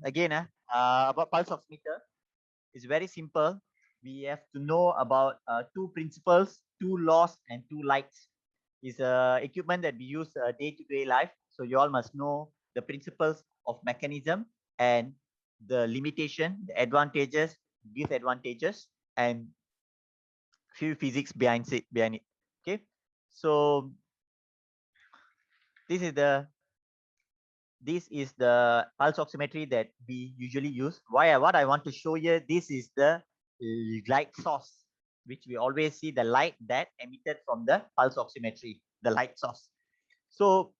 Again, about pulse oximeter, it's very simple. We have to know about two principles, two laws, and two lights. It's equipment that we use day-to-day life. So you all must know the principles of mechanism and the limitation, the advantages, disadvantages, and few physics behind it. Okay, so this is the this is the pulse oximetry that we usually use. What I want to show you, this is the light source, which we always see the light that emitted from the pulse oximetry, the light source. So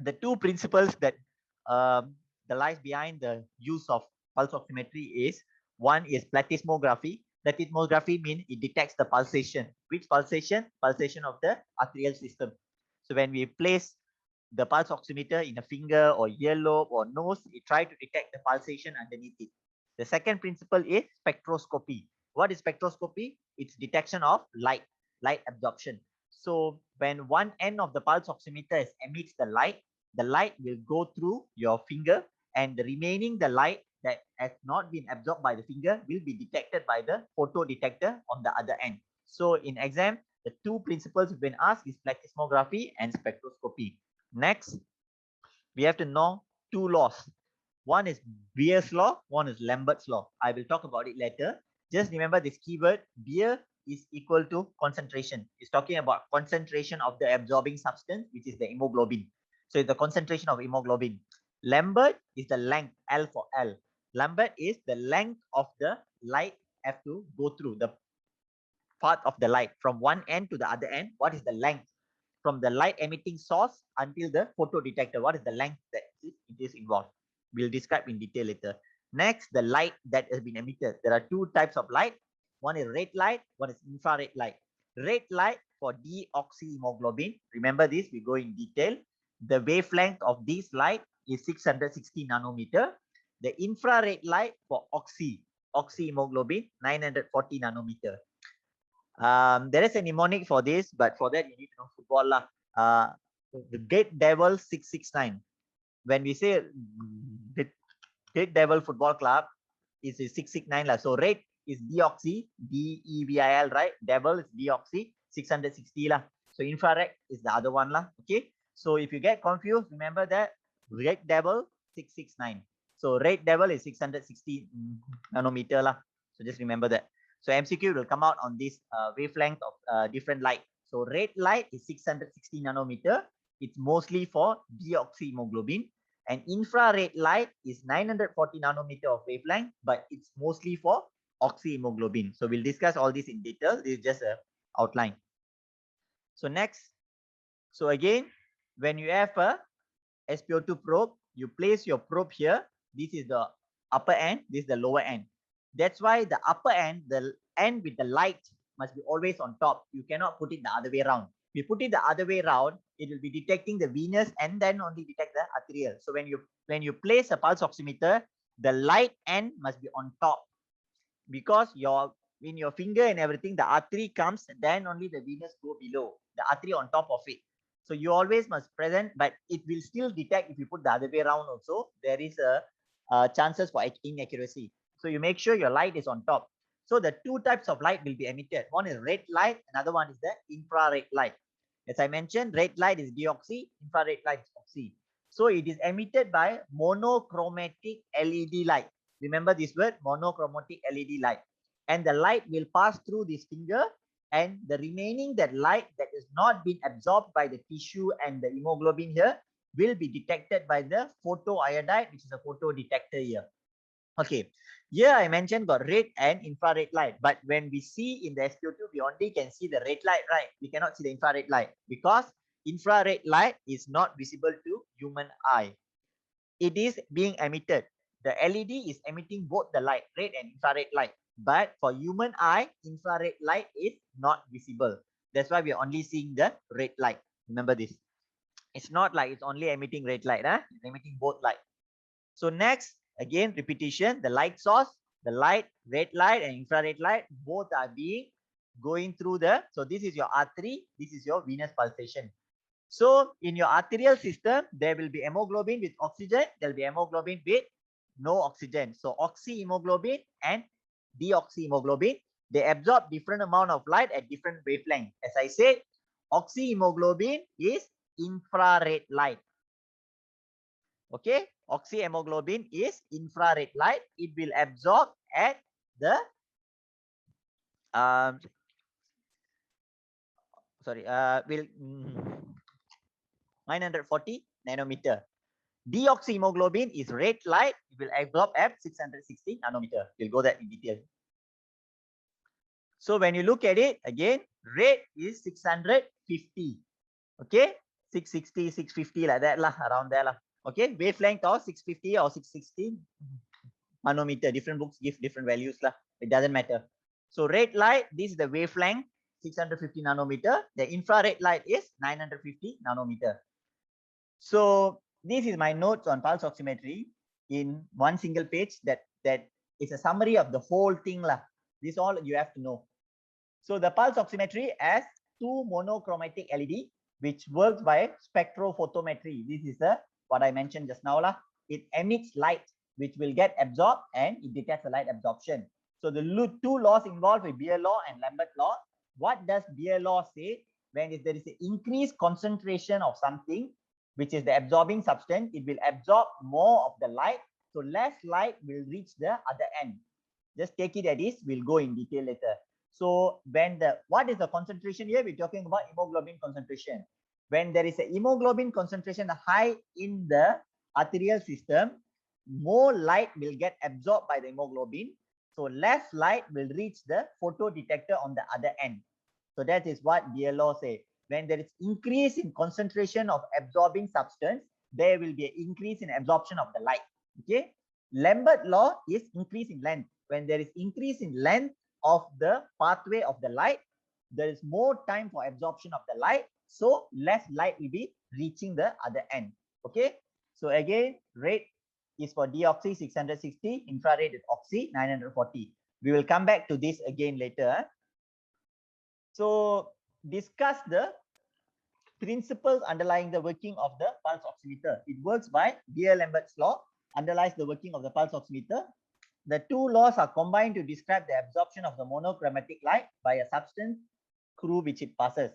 the two principles that the lies behind the use of pulse oximetry is, one is plethysmography. Plethysmography means it detects the pulsation. Which pulsation? Pulsation of the arterial system. So when we place the pulse oximeter in a finger or earlobe or nose, it tries to detect the pulsation underneath it. The second principle is spectroscopy. What is spectroscopy? It's detection of light absorption. So when one end of the pulse oximeter emits the light will go through your finger, and the remaining the light that has not been absorbed by the finger will be detected by the photo detector on the other end. So in exam, the two principles you've been asked is plethysmography and spectroscopy. Next, we have to know two laws. One is Beer's law, one is Lambert's law. I will talk about it later. Just remember this keyword, Beer is equal to concentration. It's talking about concentration of the absorbing substance, which is the hemoglobin. So it's the concentration of hemoglobin. Lambert is the length, L for L. Lambert is the length of the light have to go through, the path of the light from one end to the other end. What is the length from the light emitting source until the photo detector? What is the length that it is involved? We'll describe in detail later. Next, the light that has been emitted. There are two types of light. One is red light, one is infrared light. Red light for deoxyhemoglobin. Remember this, we go in detail. The wavelength of this light is 660 nanometer. The infrared light for oxyhemoglobin, 940 nanometer. There is a mnemonic for this, but for that you need to know football lah. The Gate Devil 669. When we say the Gate Devil Football Club, is 669 lah. So red is deoxy, DEVIL, right? Devil is deoxy, 660 lah. So infrared is the other one lah. Okay. So if you get confused, remember that Red Devil 669. So Red Devil is 660 nanometer lah. So just remember that. So MCQ will come out on this wavelength of different light. So red light is 660 nanometer. It's mostly for deoxyhemoglobin. And infrared light is 940 nanometer of wavelength, but it's mostly for oxyhemoglobin. So we'll discuss all this in detail. This is just an outline. So next, so again, when you have a SpO2 probe, you place your probe here. This is the upper end, this is the lower end. That's why the upper end, the end with the light must be always on top. You cannot put it the other way around. If you put it the other way around, it will be detecting the venous and then only detect the arterial. So when you place a pulse oximeter, the light end must be on top, because in your finger and everything, the artery comes, then only the venous go below, the artery on top of it. So you always must present, but it will still detect if you put the other way around also. There is a chances for inaccuracy. So you make sure your light is on top. So the two types of light will be emitted. One is red light, another one is the infrared light. As I mentioned, red light is deoxy, infrared light is oxy. So it is emitted by monochromatic LED light. Remember this word, monochromatic LED light. And the light will pass through this finger, and the remaining that light that is not been absorbed by the tissue and the hemoglobin here will be detected by the photoiodide, which is a photo detector here. Okay, here I mentioned got red and infrared light, but when we see in the SpO2, we only can see the red light, right? We cannot see the infrared light because infrared light is not visible to human eye. It is being emitted. The LED is emitting both the light, red and infrared light. But for human eye, infrared light is not visible. That's why we are only seeing the red light. Remember this. It's not like it's only emitting red light. It's emitting both light. So next, again, repetition. The light source, the light, red light and infrared light, both are being going through the, so this is your artery, this is your venous pulsation. So in your arterial system, there will be hemoglobin with oxygen. There will be hemoglobin with no oxygen. So oxyhemoglobin and deoxyhemoglobin, they absorb different amount of light at different wavelength. As I said, oxyhemoglobin is infrared light. Okay, oxyhemoglobin is infrared light. It will absorb at the will 940 nanometer. Deoxyhemoglobin is red light. It will absorb at 660 nanometer. We'll go that in detail. So when you look at it again, red is 650. Okay, 660, 650 like that lah, around there lah. Okay, wavelength of 650 or 660 nanometer. Different books give different values lah. It doesn't matter. So red light, this is the wavelength 650 nanometer. The infrared light is 950 nanometer. So this is my notes on pulse oximetry in one single page. That is a summary of the whole thing lah. This all you have to know. So the pulse oximetry has two monochromatic LED which works by spectrophotometry. This is what I mentioned just now lah. It emits light which will get absorbed and it detects the light absorption. So the two laws involved with Beer law and Lambert law. What does Beer law say? When there is an increased concentration of something, which is the absorbing substance, it will absorb more of the light. So less light will reach the other end. Just take it as is. We'll go in detail later. So when what is the concentration here? We're talking about hemoglobin concentration. When there is a hemoglobin concentration high in the arterial system, more light will get absorbed by the hemoglobin. So less light will reach the photodetector on the other end. So that is what Beer law says. When there is increase in concentration of absorbing substance, there will be an increase in absorption of the light. Okay. Lambert law is increase in length. When there is increase in length of the pathway of the light, there is more time for absorption of the light. So less light will be reaching the other end. Okay. So again, red is for deoxy 660, infrared is oxy 940. We will come back to this again later. So discuss the principles underlying the working of the pulse oximeter. It works by Beer-Lambert's law, underlies the working of the pulse oximeter. The two laws are combined to describe the absorption of the monochromatic light by a substance through which it passes.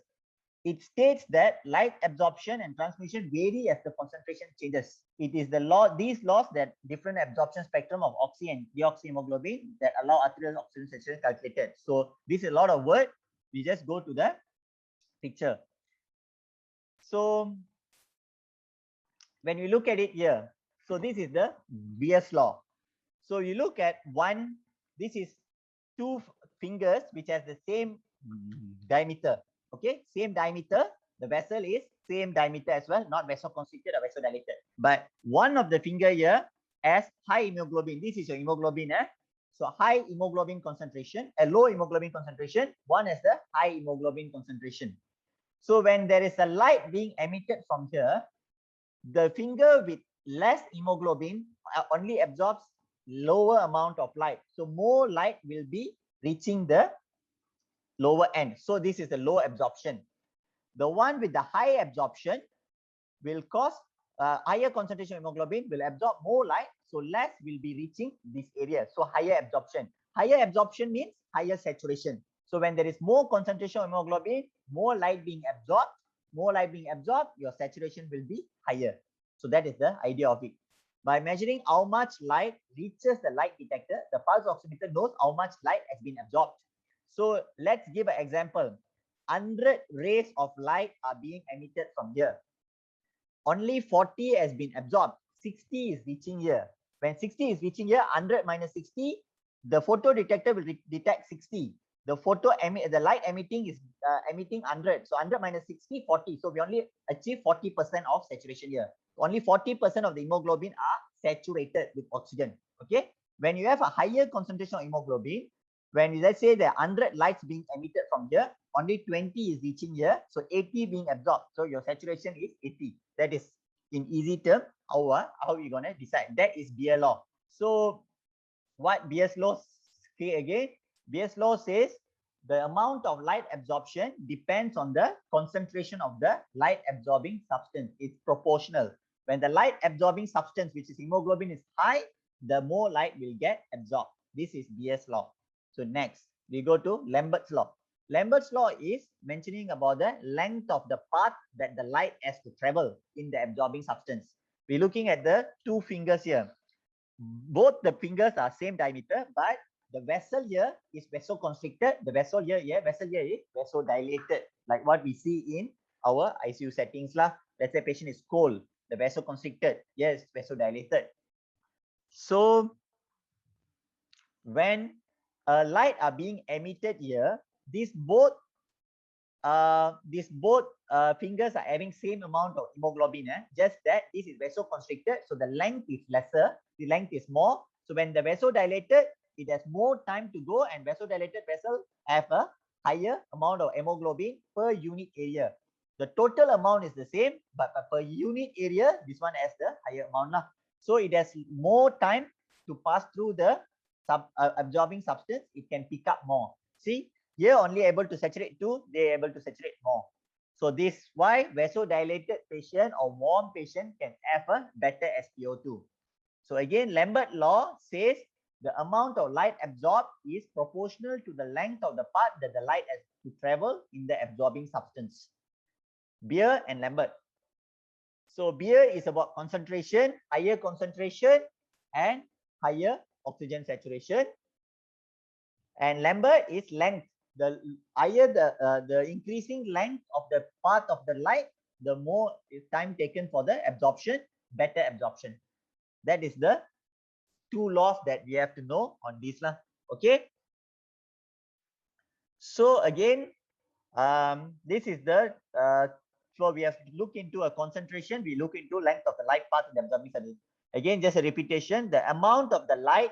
It states that light absorption and transmission vary as the concentration changes. It is the law, these laws, that different absorption spectrum of oxy and deoxyhemoglobin that allow arterial oxygen saturation calculated. So this is a lot of work. We just go to the picture. So when we look at it here, so this is the Beer's law. So you look at one, this is two fingers which has the same diameter. Okay, same diameter. The vessel is same diameter as well, not vasoconstricted or vasodilated. But one of the finger here has high hemoglobin. This is your hemoglobin. So high hemoglobin concentration, a low hemoglobin concentration. One has the high hemoglobin concentration. So when there is a light being emitted from here, the finger with less hemoglobin only absorbs lower amount of light. So more light will be reaching the lower end. So this is the low absorption. The one with the high absorption will cause higher concentration of hemoglobin, will absorb more light. So less will be reaching this area. So higher absorption. Higher absorption means higher saturation. So when there is more concentration of hemoglobin, more light being absorbed, your saturation will be higher. So that is the idea of it. By measuring how much light reaches the light detector, the pulse oximeter knows how much light has been absorbed. So let's give an example. 100 rays of light are being emitted from here. Only 40 has been absorbed. 60 is reaching here. When 60 is reaching here, 100 minus 60, the photo detector will detect 60. The light emitting is emitting 100. So 100 minus 60, 40. So we only achieve 40% of saturation here. Only 40% of the hemoglobin are saturated with oxygen. Okay. When you have a higher concentration of hemoglobin, when let's say the 100 lights being emitted from here, only 20 is reaching here. So 80 being absorbed. So your saturation is 80. That is in easy term how you're going to decide. That is Beer law. So what Beer's law say again? Beer's law says the amount of light absorption depends on the concentration of the light absorbing substance. It's proportional. When the light absorbing substance, which is hemoglobin, is high, the more light will get absorbed. This is Beer's law. So next, we go to Lambert's law. Lambert's law is mentioning about the length of the path that the light has to travel in the absorbing substance. We're looking at the two fingers here. Both the fingers are same diameter, but the vessel here is vasoconstricted. The vessel here is vasodilated, like what we see in our ICU settings lah. Let's say patient is cold, the vasoconstricted, yes, vasodilated. So when light are being emitted here, these both fingers are having same amount of hemoglobin, just that this is vasoconstricted, so the length is lesser, the length is more. So when the vasodilated, it has more time to go, and vasodilated vessel have a higher amount of hemoglobin per unit area. The total amount is the same, but per unit area, this one has the higher amount lah. So it has more time to pass through the absorbing substance. It can pick up more. See, here only able to saturate 2, they are able to saturate more. So this why vasodilated patient or warm patient can have a better SpO2. So again, Lambert law says the amount of light absorbed is proportional to the length of the path that the light has to travel in the absorbing substance. Beer and Lambert. So beer is about concentration, higher concentration and higher oxygen saturation. And Lambert is length. The higher the increasing length of the path of the light, the more time taken for the absorption, better absorption. That is the two laws that we have to know on this lah. Okay. So again, this is the so we have to look into a concentration. We look into length of the light path in the absorbing substance. Again, just a repetition. The amount of the light.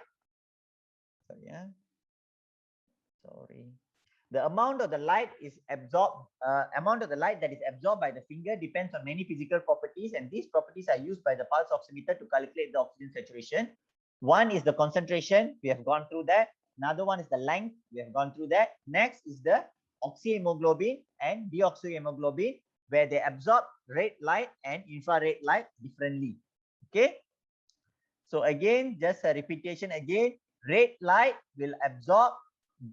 The amount of the light is absorbed. Amount of the light that is absorbed by the finger depends on many physical properties, and these properties are used by the pulse oximeter to calculate the oxygen saturation. One is the concentration. We have gone through that. Another one is the length. We have gone through that. Next is the oxyhemoglobin and deoxyhemoglobin, where they absorb red light and infrared light differently. Okay. So again, just a repetition again. Red light will absorb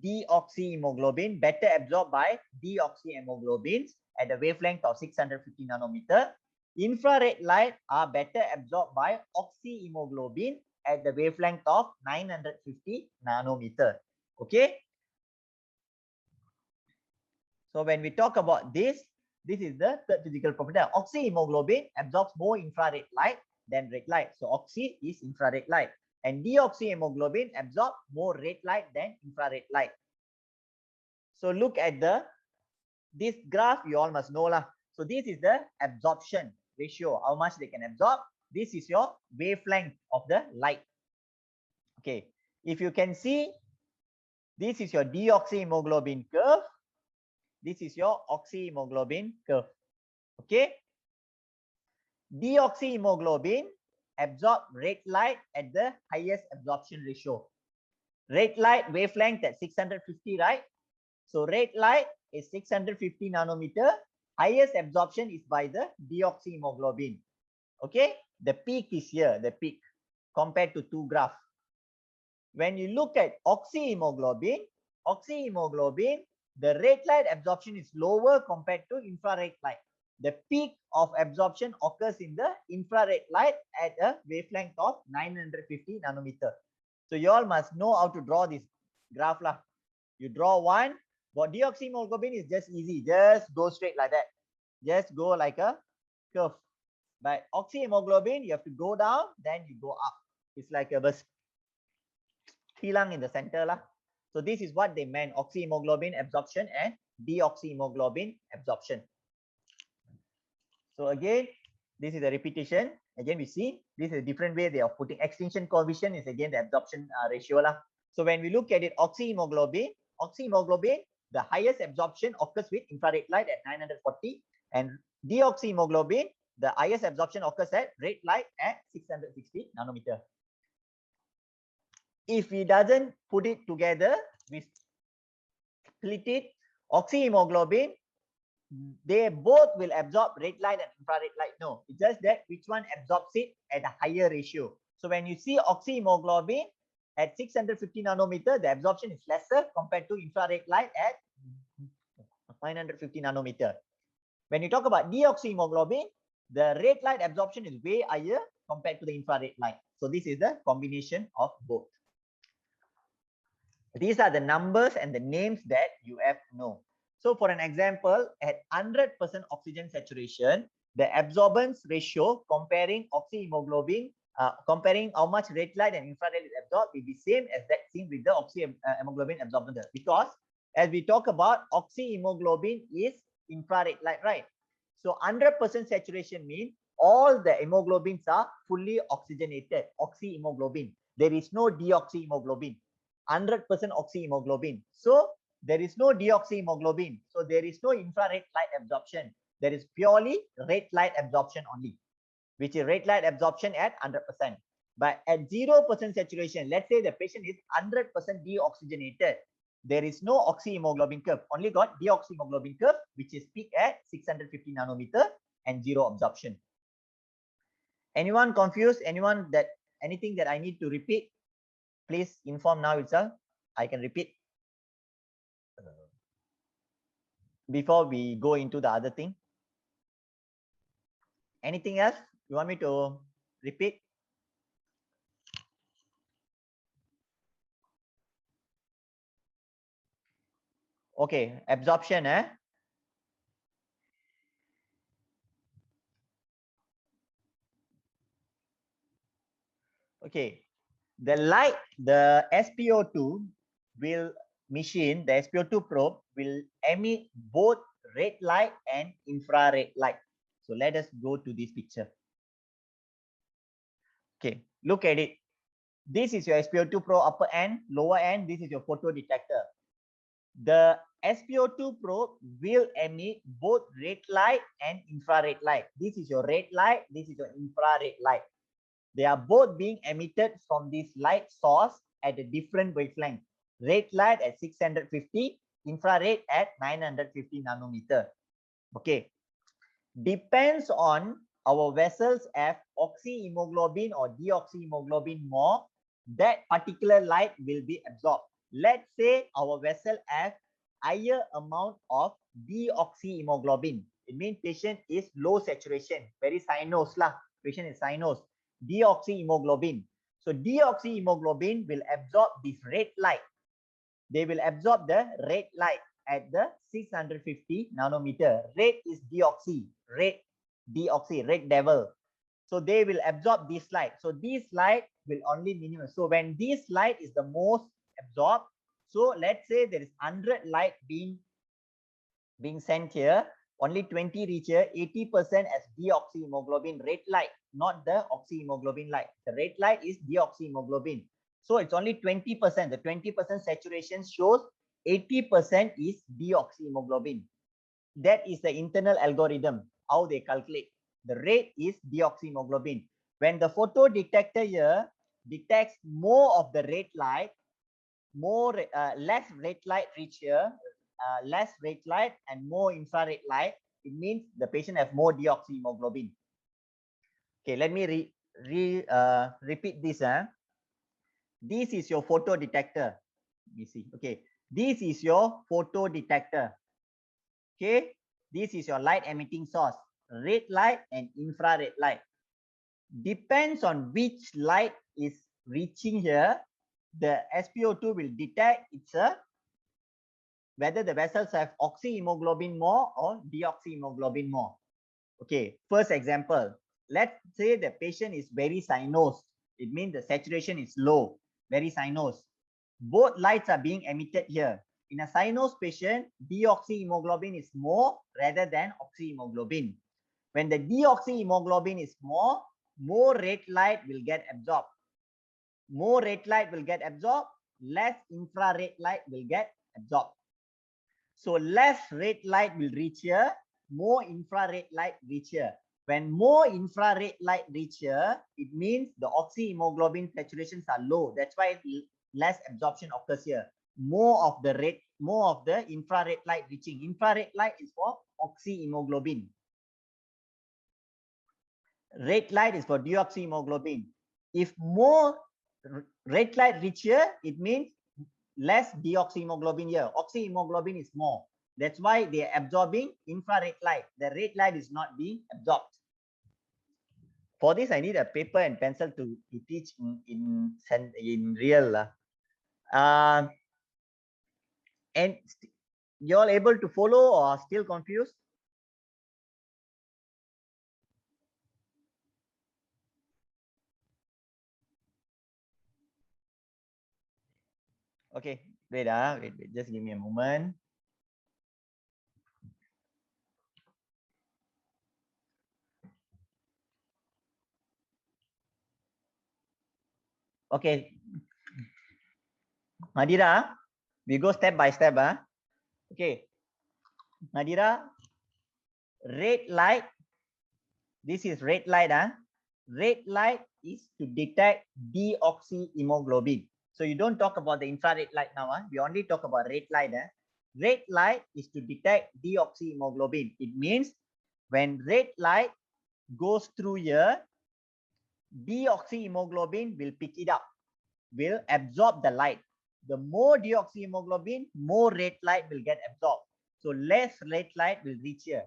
deoxyhemoglobin, better absorbed by deoxyhemoglobins at a wavelength of 650 nanometer. Infrared light are better absorbed by oxyhemoglobin at the wavelength of 950 nanometer. Okay. So when we talk about this is the third physical property. Oxyhemoglobin absorbs more infrared light than red light. So oxy is infrared light. And deoxyhemoglobin absorbs more red light than infrared light. So look at this graph, you all must know lah. So this is the absorption ratio, how much they can absorb. This is your wavelength of the light. Okay, if you can see, this is your deoxyhemoglobin curve. This is your oxyhemoglobin curve. Okay, deoxyhemoglobin absorb red light at the highest absorption ratio. Red light wavelength at 650, right? So red light is 650 nanometer. Highest absorption is by the deoxyhemoglobin. Okay, the peak is here, the peak compared to two graphs. When you look at oxyhemoglobin, the red light absorption is lower compared to infrared light. The peak of absorption occurs in the infrared light at a wavelength of 950 nanometer. So you all must know how to draw this graph lah. You draw one. For deoxyhemoglobin is just easy. Just go straight like that. Just go like a curve. But oxyhemoglobin, you have to go down, then you go up. It's like a bus. Hilang in the center lah. So this is what they meant, oxyhemoglobin absorption and deoxyhemoglobin absorption. So again, this is a repetition. Again, we see this is a different way they are putting extinction coefficient is again the absorption ratio lah. So when we look at it, oxyhemoglobin, the highest absorption occurs with infrared light at 940, and deoxyhemoglobin, the highest absorption occurs at red light at 660 nanometer. If we doesn't put it together, we split it, oxyhemoglobin, they both will absorb red light and infrared light. No, it's just that which one absorbs it at a higher ratio. So when you see oxyhemoglobin at 650 nanometer, the absorption is lesser compared to infrared light at 950 nanometer. When you talk about deoxyhemoglobin, the red light absorption is way higher compared to the infrared light. So this is the combination of both. These are the numbers and the names that you have to know. So for an example, at 100% oxygen saturation, the absorbance ratio comparing oxyhemoglobin, comparing how much red light and infrared is absorbed will be same as that seen with the oxyhemoglobin absorption. Because as we talk about, oxyhemoglobin is infrared light, right? So 100% saturation means all the hemoglobins are fully oxygenated, oxyhemoglobin. There is no deoxyhemoglobin. 100% oxyhemoglobin. So there is no deoxyhemoglobin. So there is no infrared light absorption. There is purely red light absorption only, which is red light absorption at 100%. But at 0% saturation, let's say the patient is 100% deoxygenated. There is no oxyhemoglobin curve. Only got deoxyhemoglobin curve, which is peak at 650 nanometer and zero absorption. Anyone confused? Anyone that anything that I need to repeat? Please inform now itself. I can repeat before we go into the other thing. Anything else you want me to repeat? Okay, absorption, Okay, the light, the SpO2 will machine, the SpO2 probe will emit both red light and infrared light. So let us go to this picture. Okay, look at it. This is your SpO2 probe upper end, lower end. This is your photo detector. The SpO2 probe will emit both red light and infrared light. This is your red light. This is your infrared light. They are both being emitted from this light source at a different wavelength. Red light at 650, infrared at 950 nanometer. Okay. Depends on our vessels have oxyhemoglobin or deoxyhemoglobin more, that particular light will be absorbed. Let's say our vessel has higher amount of deoxyhemoglobin. It means patient is low saturation, very cyanose lah. Patient is cyanose. Deoxyhemoglobin. So deoxyhemoglobin will absorb this red light. They will absorb the red light at the 650 nanometer. Red is deoxy, red devil. So they will absorb this light. So this light will only minimum. So when this light is the most absorbed, so let's say there is 100 light being sent here, only 20 reach here, 80% as deoxyhemoglobin red light, not the oxyhemoglobin light. The red light is deoxyhemoglobin. So it's only 20%. The 20% saturation shows 80% is deoxyhemoglobin. That is the internal algorithm, how they calculate. The rate is deoxyhemoglobin. When the photo detector here detects more of the red light, less red light reach here, less red light and more infrared light, it means the patient has more deoxyhemoglobin. Okay, let me repeat this. This is your photo detector. Let me see. Okay, this is your photo detector. Okay, this is your light emitting source, red light and infrared light. Depends on which light is reaching here, the SpO2 will detect whether the vessels have oxyhemoglobin more or deoxyhemoglobin more. Okay, first example. Let's say the patient is very cyanose. It means the saturation is low, very cyanose. Both lights are being emitted here. In a cyanose patient, deoxyhemoglobin is more rather than oxyhemoglobin. When the deoxyhemoglobin is more red light will get absorbed. More red light will get absorbed, less infrared light will get absorbed. So less red light will reach here, more infrared light reach here. When more infrared light reach here, it means the oxyhemoglobin saturations are low. That's why less absorption occurs here. More of the red more of the infrared light reaching. Infrared light is for oxyhemoglobin. Red light is for deoxyhemoglobin. If more red light reach here, it means less deoxyhemoglobin here. Oxyhemoglobin is more. That's why they are absorbing infrared light. The red light is not being absorbed. For this, I need a paper and pencil to teach in real. And you all able to follow or still confused? Okay, wait, just give me a moment. Okay, Madira, we go step by step. Okay, Madira, red light. This is red light. Red light is to detect deoxyhemoglobin. So you don't talk about the infrared light now. We only talk about red light. Red light is to detect deoxyhemoglobin. It means when red light goes through here, deoxyhemoglobin will pick it up, will absorb the light. The more deoxyhemoglobin, more red light will get absorbed. So less red light will reach here.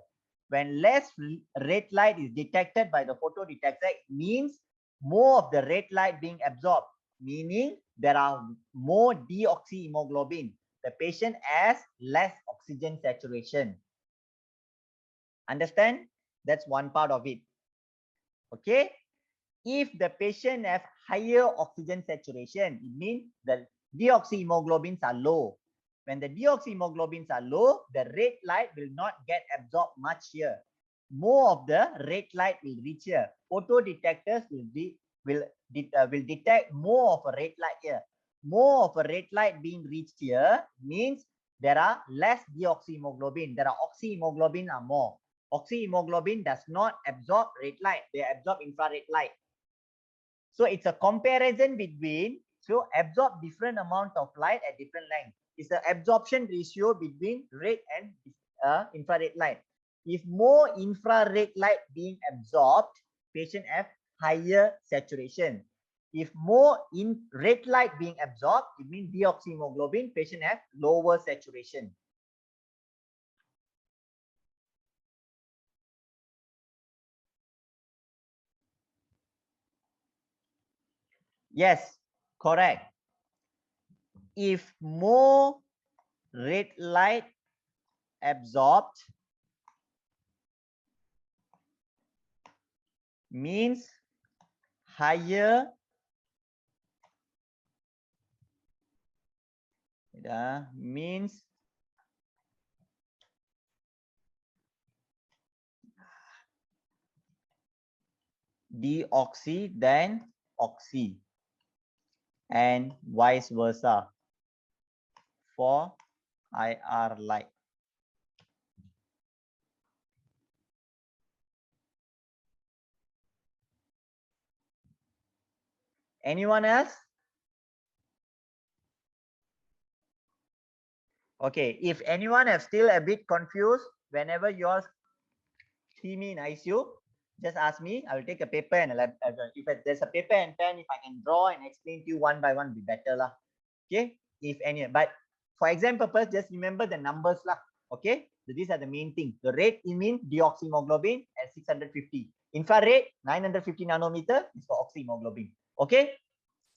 When less red light is detected by the photo detector, it means more of the red light being absorbed, meaning there are more deoxyhemoglobin. The patient has less oxygen saturation. Understand? That's one part of it. Okay. If the patient has higher oxygen saturation, it means the deoxyhemoglobins are low. When the deoxyhemoglobins are low, the red light will not get absorbed much here. More of the red light will reach here. Photo detectors will detect more of a red light here. More of a red light being reached here means there are less deoxyhemoglobin. There are oxyhemoglobin are more. Oxyhemoglobin does not absorb red light. They absorb infrared light. So it's a comparison between, so absorb different amount of light at different length. It's the absorption ratio between red and infrared light. If more infrared light being absorbed, patient have higher saturation. If more in red light being absorbed, it means deoxyhemoglobin, patient have lower saturation. Yes, correct. If more red light absorbed means higher means deoxy than oxy and vice versa for IR light. Anyone else? Okay, if anyone is still a bit confused, whenever you all see me in ICU, just ask me. I will take a paper and if there's a paper and pen, if I can draw and explain to you one by one, be better lah. Okay, if any, but for exam purpose, just remember the numbers lah. Okay, so these are the main things. The red means deoxyhemoglobin at 650. Infrared 950 nanometer is for oxyhemoglobin. Okay,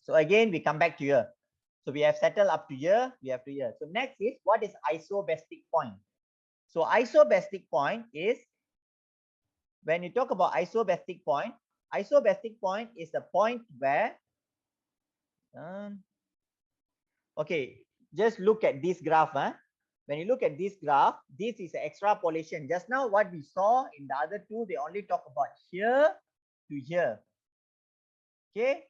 so again we come back to here. So we have settled up to here. We have to here. So next is what is isobastic point. So isobastic point is when you talk about isobastic point is the point where okay, just look at this graph. When you look at this graph, this is extrapolation. Just now what we saw in the other two, they only talk about here to here. Okay,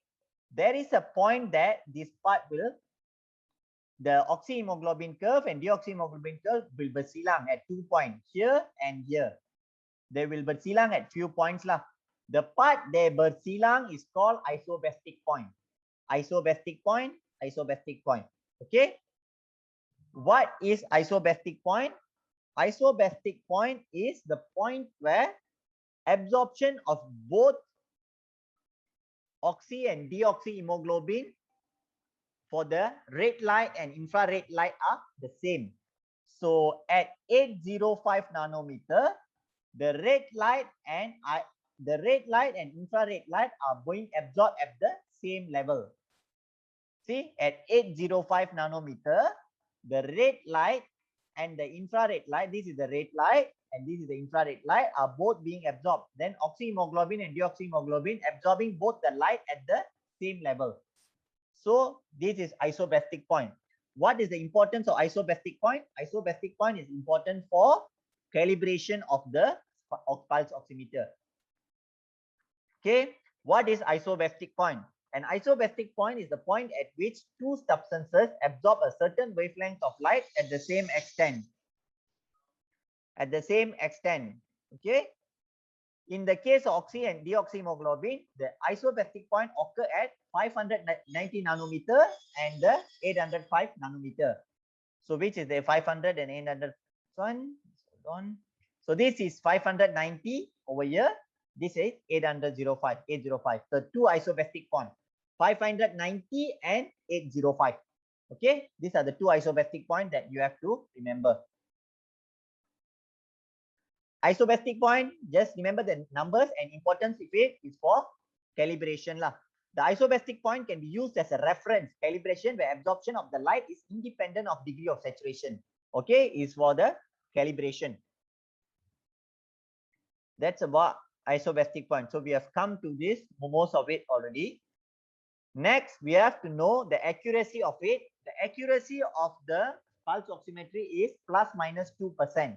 there is a point that this part will, the oxyhemoglobin curve and deoxyhemoglobin curve will bersilang at 2 points here and here. They will bersilang at few points lah. The part they bersilang is called isobastic point. Isobastic point, isobastic point. Okay. What is isobastic point? Isobastic point is the point where absorption of both oxy and deoxyhemoglobin for the red light and infrared light are the same. So at 805 nanometer, the red light and infrared light are being absorbed at the same level. See, at 805 nanometer, the red light and the infrared light, this is the red light and this is the infrared light, are both being absorbed. Then oxyhemoglobin and deoxyhemoglobin absorbing both the light at the same level. So this is isobastic point. What is the importance of isobastic point? Isobastic point is important for calibration of the pulse oximeter. Okay, what is isobastic point? An isobastic point is the point at which two substances absorb a certain wavelength of light at the same extent. At the same extent. Okay. In the case of oxy and deoxyhemoglobin, the isobastic point occur at 590 nanometer and the 805 nanometer. So which is the 500 and 800 one? So this is 590 over here. This is 805. The two isobastic point, 590 and 805. Okay, these are the two isobastic points that you have to remember. Isobastic point, just remember the numbers and importance of it is for calibration lah. The isobastic point can be used as a reference calibration where absorption of the light is independent of degree of saturation. Okay, is for the calibration. That's about isobastic point. So we have come to this, most of it already. Next, we have to know the accuracy of it. The accuracy of the pulse oximetry is plus minus 2%.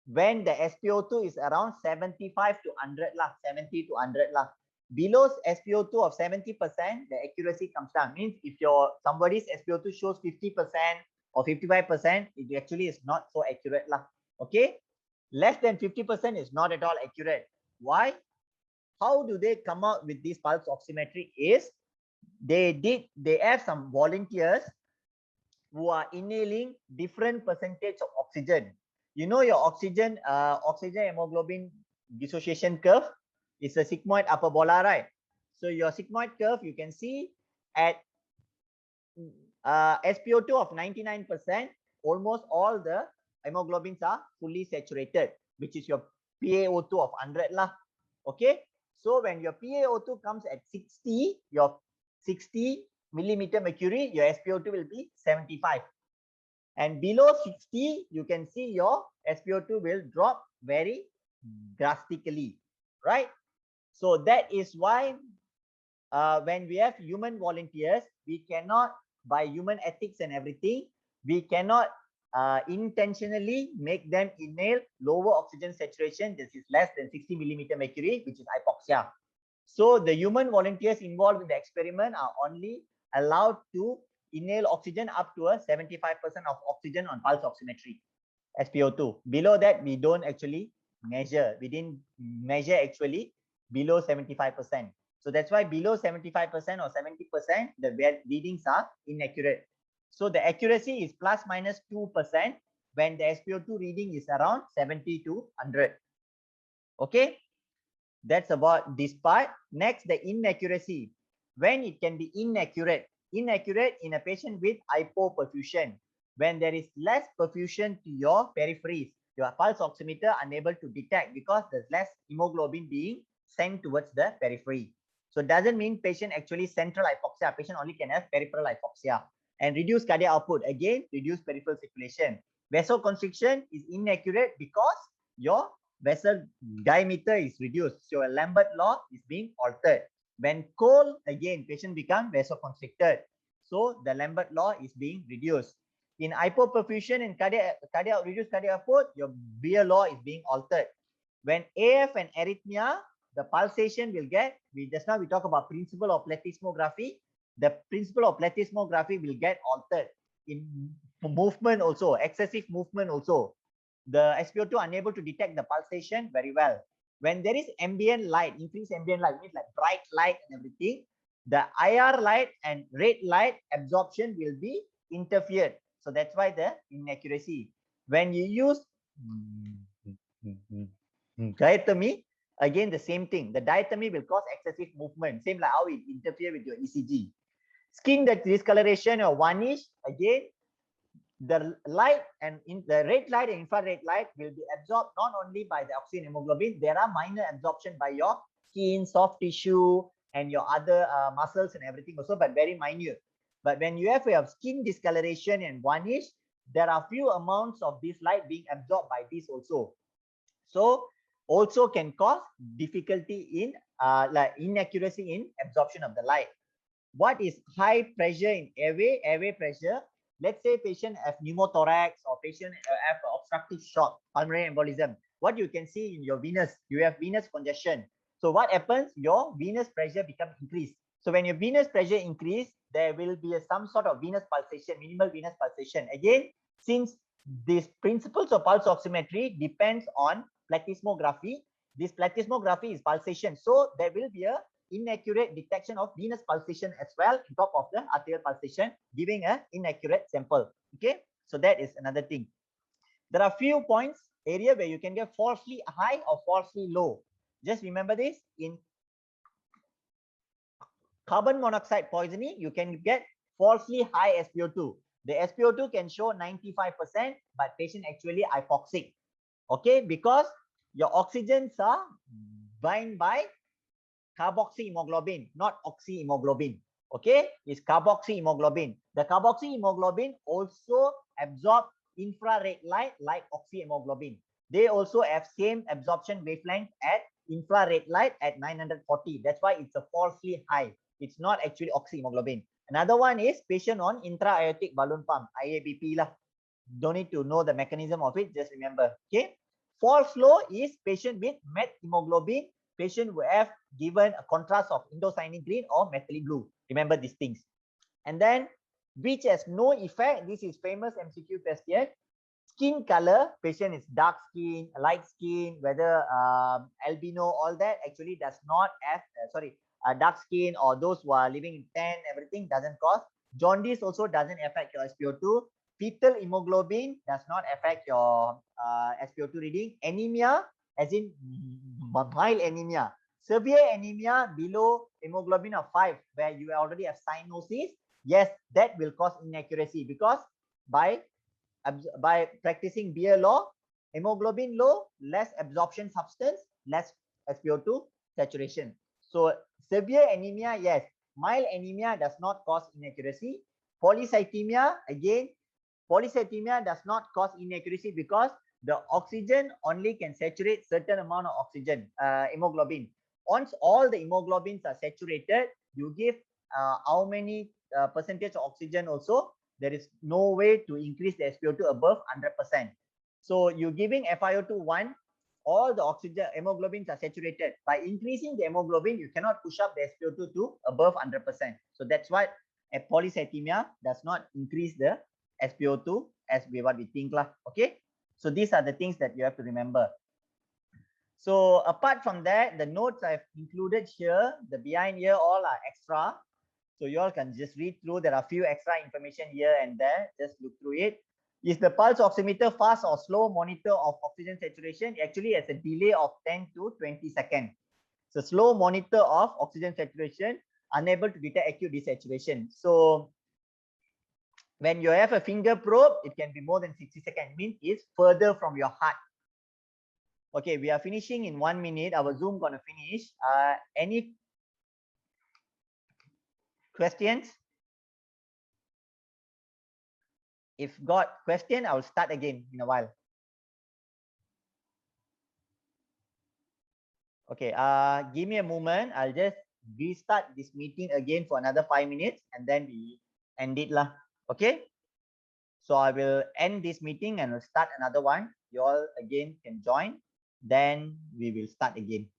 When the SpO2 is around 75 to 100 lah, 70 to 100 lah. Below SpO2 of 70%, the accuracy comes down. Means if somebody's SpO2 shows 50% or 55%, it actually is not so accurate lah. Okay, less than 50% is not at all accurate. Why? How do they come out with this pulse oximetry? Is they have some volunteers who are inhaling different percentage of oxygen. You know your oxygen hemoglobin dissociation curve is a sigmoid hyperbola, right? So your sigmoid curve, you can see at SpO2 of 99%, almost all the hemoglobins are fully saturated, which is your PaO2 of 100 lah. Okay, so when your PaO2 comes at 60, your 60 millimeter mercury, your SpO2 will be 75. And below 60, you can see your SpO2 will drop very drastically, right? So that is why when we have human volunteers, we cannot, by human ethics and everything, we cannot intentionally make them inhale lower oxygen saturation. This is less than 60 millimeter mercury, which is hypoxia. So the human volunteers involved in the experiment are only allowed to inhale oxygen up to a 75% of oxygen on pulse oximetry, SpO2. Below that, we don't actually measure. We didn't measure actually below 75%. So that's why below 75% or 70%, the readings are inaccurate. So the accuracy is plus minus 2% when the SpO2 reading is around 70 to 100. Okay, that's about this part. Next, the inaccuracy. When it can be inaccurate. Inaccurate in a patient with hypoperfusion. When there is less perfusion to your peripheries, your pulse oximeter unable to detect because there's less hemoglobin being sent towards the periphery. So it doesn't mean patient actually central hypoxia. Patient only can have peripheral hypoxia. And reduced cardiac output, again, reduced peripheral circulation. Vasoconstriction is inaccurate because your vessel diameter is reduced. So your Lambert law is being altered. When cold, again, patient become vasoconstricted. So the Lambert law is being reduced. In hypoperfusion and reduced cardiac output, your Beer law is being altered. When AF and arrhythmia, the pulsation will get, just now we talk about principle of plethysmography. The principle of plethysmography will get altered. In movement also, excessive movement also. The SpO2 unable to detect the pulsation very well. When there is ambient light, increased ambient light, means like bright light and everything, the IR light and red light absorption will be interfered. So that's why the inaccuracy. When you use diathermy, again the same thing. The diathermy will cause excessive movement, same like how it interfere with your ECG. Skin discoloration or varnish, again the light and in the red light and infrared light will be absorbed not only by the oxygen hemoglobin, there are minor absorption by your skin, soft tissue, and your other muscles and everything also, but very minute. But when you have skin discoloration and varnish, there are few amounts of this light being absorbed by this also. So also can cause difficulty in like inaccuracy in absorption of the light. What is high pressure in airway? Airway pressure. Let's say patient have pneumothorax or patient have obstructive shock, pulmonary embolism. What you can see in your venous, you have venous congestion. So what happens? Your venous pressure becomes increased. So when your venous pressure increase, there will be some sort of venous pulsation, minimal venous pulsation. Again, since these principles of pulse oximetry depends on plethysmography, this plethysmography is pulsation. So there will be a inaccurate detection of venous pulsation as well on top of the arterial pulsation, giving an inaccurate sample. Okay, so that is another thing. There are few points area where you can get falsely high or falsely low. Just remember this: in carbon monoxide poisoning, you can get falsely high SpO2. The SpO2 can show 95%, but patient actually hypoxic. Okay, because your oxygens are bound by carboxyhemoglobin, not oxyhemoglobin. Okay, it's carboxyhemoglobin. The carboxyhemoglobin also absorb infrared light like oxyhemoglobin. They also have same absorption wavelength at infrared light at 940. That's why it's a falsely high. It's not actually oxyhemoglobin. Another one is patient on intra-aortic balloon pump, IABP lah. Don't need to know the mechanism of it. Just remember. Okay. False low is patient with methemoglobin, patient who have given a contrast of indocyanine green or metallic blue. Remember these things. And then which has no effect. This is famous MCQ question. Skin color, patient is dark skin, light skin, whether albino, all that actually does not have, dark skin, or those who are living in tan, everything doesn't cause. Jaundice also doesn't affect your SpO2. Fetal hemoglobin does not affect your SpO2 reading. Anemia, as in mild anemia. Severe anemia below hemoglobin of 5, where you already have cyanosis, yes, that will cause inaccuracy, because by practicing Beer law, hemoglobin low, less absorption substance, less SpO2 saturation. So severe anemia, yes. Mild anemia does not cause inaccuracy. Polycythemia, again, polycythemia does not cause inaccuracy because the oxygen only can saturate certain amount of oxygen, hemoglobin. Once all the hemoglobins are saturated, you give how many percentage of oxygen also, there is no way to increase the SpO2 above 100%. So you're giving FiO2 1, all the oxygen hemoglobins are saturated. By increasing the hemoglobin, you cannot push up the SpO2 to above 100%. So that's why a polycythemia does not increase the SpO2 as what we think lah. Okay, so these are the things that you have to remember. So apart from that, the notes I've included here, the behind here, all are extra. So you all can just read through. There are a few extra information here and there. Just look through it. Is the pulse oximeter fast or slow monitor of oxygen saturation? Actually, has a delay of 10 to 20 seconds. So slow monitor of oxygen saturation, unable to detect acute desaturation. So when you have a finger probe, it can be more than 60 seconds. It means it's further from your heart. Okay, we are finishing in 1 minute. Our Zoom gonna finish. Any questions? If got question, I will start again in a while. Okay, give me a moment. I'll just restart this meeting again for another 5 minutes and then we end it lah. Okay. So I will end this meeting and we'll start another one. You all again can join. Then we will start again.